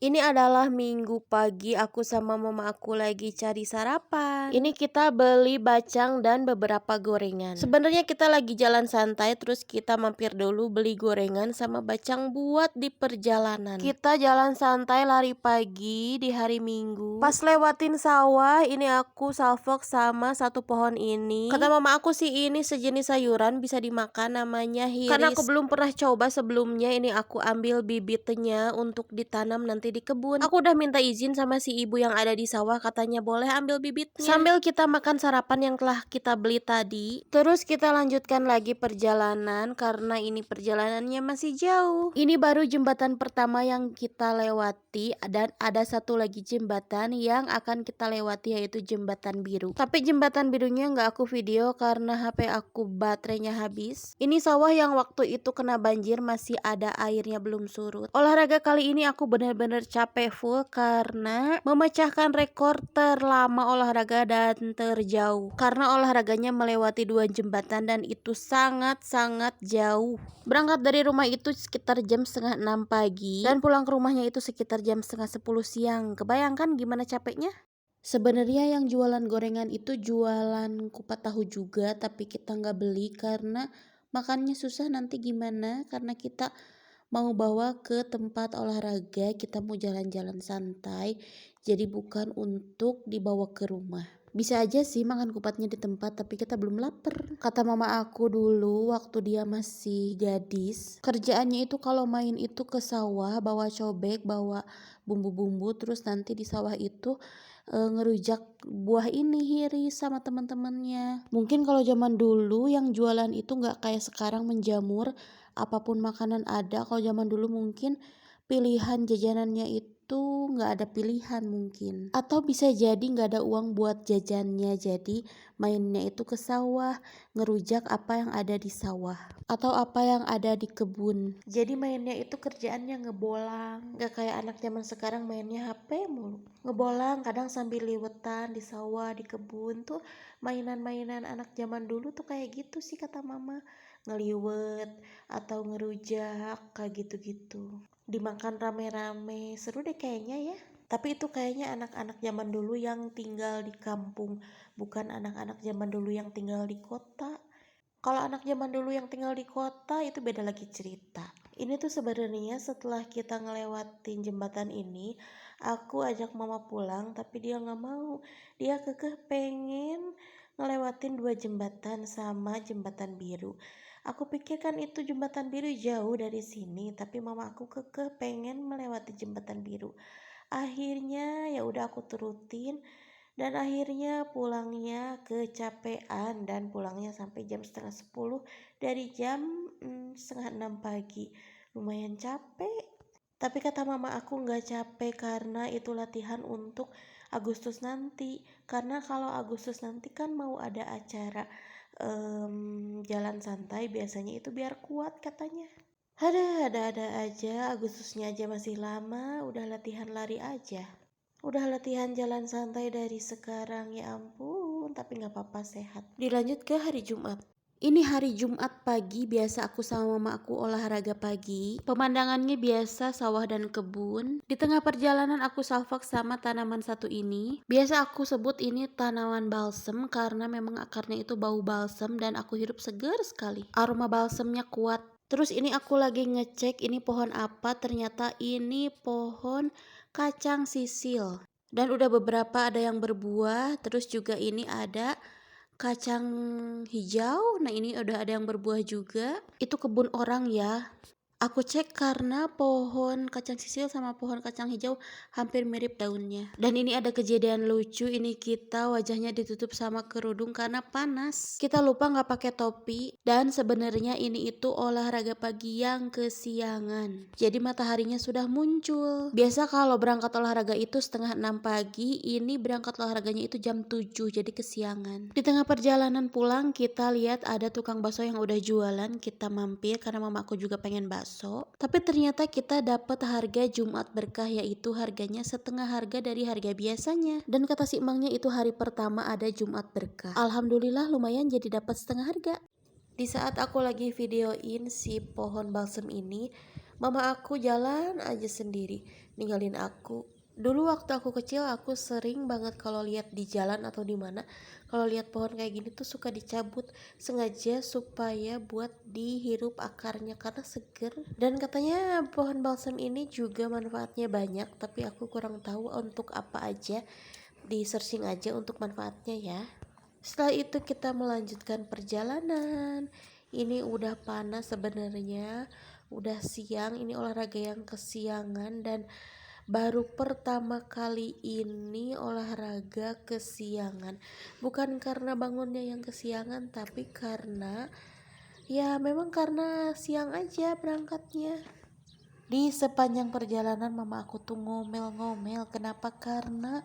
Ini adalah minggu pagi, aku sama mama aku lagi cari sarapan. Ini kita beli bacang dan beberapa gorengan. Sebenarnya kita lagi jalan santai, terus kita mampir dulu beli gorengan sama bacang buat di perjalanan. Kita jalan santai lari pagi di hari Minggu. Pas lewatin sawah, ini aku salvok sama satu pohon ini. Kata mama aku sih ini sejenis sayuran bisa dimakan, namanya hiris. Karena aku belum pernah coba sebelumnya, ini aku ambil bibitnya untuk ditanam nanti di kebun. Aku udah minta izin sama si ibu yang ada di sawah, katanya boleh ambil bibitnya. Sambil kita makan sarapan yang telah kita beli tadi, terus kita lanjutkan lagi perjalanan karena ini perjalanannya masih jauh. Ini baru jembatan pertama yang kita lewati dan ada satu lagi jembatan yang akan kita lewati, yaitu jembatan biru. Tapi jembatan birunya nggak aku video karena HP aku baterainya habis. Ini sawah yang waktu itu kena banjir, masih ada airnya belum surut. Olahraga kali ini aku bener-bener capek full karena memecahkan rekor terlama olahraga dan terjauh. Karena olahraganya melewati 2 jembatan dan itu sangat-sangat jauh. Berangkat dari rumah itu sekitar jam setengah 6 pagi dan pulang ke rumahnya itu sekitar jam setengah 10 siang. Kebayangkan gimana capeknya? Sebenarnya yang jualan gorengan itu jualan kupat tahu juga, tapi kita nggak beli karena makannya susah nanti gimana, karena kita mau bawa ke tempat olahraga, kita mau jalan-jalan santai, jadi bukan untuk dibawa ke rumah. Bisa aja sih makan kupatnya di tempat, tapi kita belum lapar. Kata mama aku dulu waktu dia masih gadis, kerjaannya itu kalau main itu ke sawah, bawa cobek, bawa bumbu-bumbu, terus nanti di sawah itu ngerujak buah ini hiris sama teman-temannya. Mungkin kalau zaman dulu yang jualan itu nggak kayak sekarang menjamur, apapun makanan ada. Kalau zaman dulu mungkin pilihan jajanannya itu nggak ada pilihan mungkin, atau bisa jadi nggak ada uang buat jajannya, jadi mainnya itu ke sawah, ngerujak apa yang ada di sawah atau apa yang ada di kebun. Jadi mainnya itu kerjaannya ngebolang, nggak kayak anak zaman sekarang mainnya HP mulu. Ngebolang kadang sambil liwetan di sawah, di kebun. Tuh mainan-mainan anak zaman dulu tuh kayak gitu sih kata mama, ngeliwet atau ngerujak kayak gitu-gitu, dimakan rame-rame. Seru deh kayaknya ya. Tapi itu kayaknya anak-anak zaman dulu yang tinggal di kampung, bukan anak-anak zaman dulu yang tinggal di kota. Kalau anak zaman dulu yang tinggal di kota itu beda lagi cerita. Ini tuh sebenarnya setelah kita ngelewatin jembatan ini, aku ajak mama pulang tapi dia nggak mau. Dia kekeh pengen ngelewatin 2 jembatan sama jembatan biru. Aku pikir kan itu jembatan biru jauh dari sini, tapi mama aku kekeh pengen melewati jembatan biru. Akhirnya ya udah aku turutin dan akhirnya pulangnya kecapean dan pulangnya sampai jam setengah 10 dari jam setengah 6 pagi. Lumayan capek. Tapi kata mama aku nggak capek karena itu latihan untuk Agustus nanti. Karena kalau Agustus nanti kan mau ada acara jalan santai, biasanya itu biar kuat katanya. Ada aja, Agustusnya aja masih lama, udah latihan lari aja. Udah latihan jalan santai dari sekarang, ya ampun, tapi gak apa-apa, sehat. Dilanjut ke hari Jumat. Ini hari Jumat pagi, biasa aku sama mama aku olahraga pagi. Pemandangannya biasa sawah dan kebun. Di tengah perjalanan aku salvok sama tanaman satu ini. Biasa aku sebut ini tanaman balsem karena memang akarnya itu bau balsem dan aku hirup segar sekali. Aroma balsemnya kuat. Terus ini aku lagi ngecek ini pohon apa, ternyata ini pohon kacang sisil. Dan udah beberapa ada yang berbuah, terus juga ini ada kacang hijau. Nah ini udah ada yang berbuah juga. Itu kebun orang ya. Aku cek karena pohon kacang sisil sama pohon kacang hijau hampir mirip daunnya. Dan ini ada kejadian lucu, ini kita wajahnya ditutup sama kerudung karena panas. Kita lupa nggak pakai topi dan sebenarnya ini itu olahraga pagi yang kesiangan. Jadi mataharinya sudah muncul. Biasa kalau berangkat olahraga itu setengah 6 pagi, ini berangkat olahraganya itu jam 7, jadi kesiangan. Di tengah perjalanan pulang kita lihat ada tukang bakso yang udah jualan, kita mampir karena mama aku juga pengen bakso. Tapi ternyata kita dapat harga Jumat berkah, yaitu harganya setengah harga dari harga biasanya. Dan kata si emangnya itu hari pertama ada Jumat berkah. Alhamdulillah lumayan jadi dapat setengah harga. Di saat aku lagi videoin si pohon balsem ini, mama aku jalan aja sendiri. ninggalin aku. Dulu waktu aku kecil aku sering banget kalau lihat di jalan atau di mana, kalau lihat pohon kayak gini tuh suka dicabut sengaja supaya buat dihirup akarnya karena seger. Dan katanya pohon balsam ini juga manfaatnya banyak, tapi aku kurang tahu untuk apa aja. Di searching aja untuk manfaatnya ya. Setelah itu kita melanjutkan perjalanan. Ini udah panas sebenarnya, udah siang. Ini olahraga yang kesiangan dan baru pertama kali ini olahraga kesiangan. Bukan karena bangunnya yang kesiangan, tapi karena ya memang karena siang aja berangkatnya. Di sepanjang perjalanan mama aku tuh ngomel-ngomel. Kenapa? Karena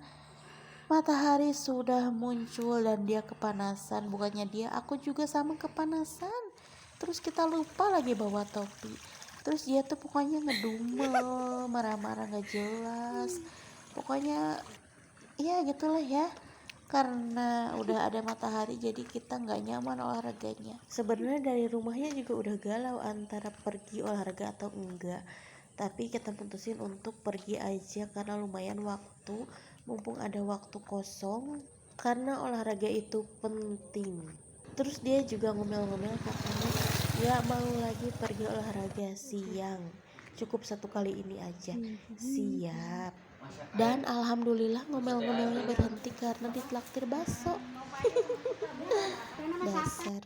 matahari sudah muncul dan dia kepanasan. Bukannya dia, aku juga sama kepanasan. Terus kita lupa lagi bawa topi. Terus dia tuh pokoknya ngedumel, marah-marah gak jelas. Pokoknya ya gitulah ya. Karena udah ada matahari jadi kita nggak nyaman olahraganya. Sebenarnya dari rumahnya juga udah galau antara pergi olahraga atau enggak, tapi kita putusin untuk pergi aja karena lumayan waktu, mumpung ada waktu kosong, karena olahraga itu penting. Terus dia juga ngomel-ngomel katanya ya mau lagi pergi olahraga siang, cukup satu kali ini aja. Siap. Dan alhamdulillah ngomel-ngomelnya berhenti karena ditraktir bakso. Dasar.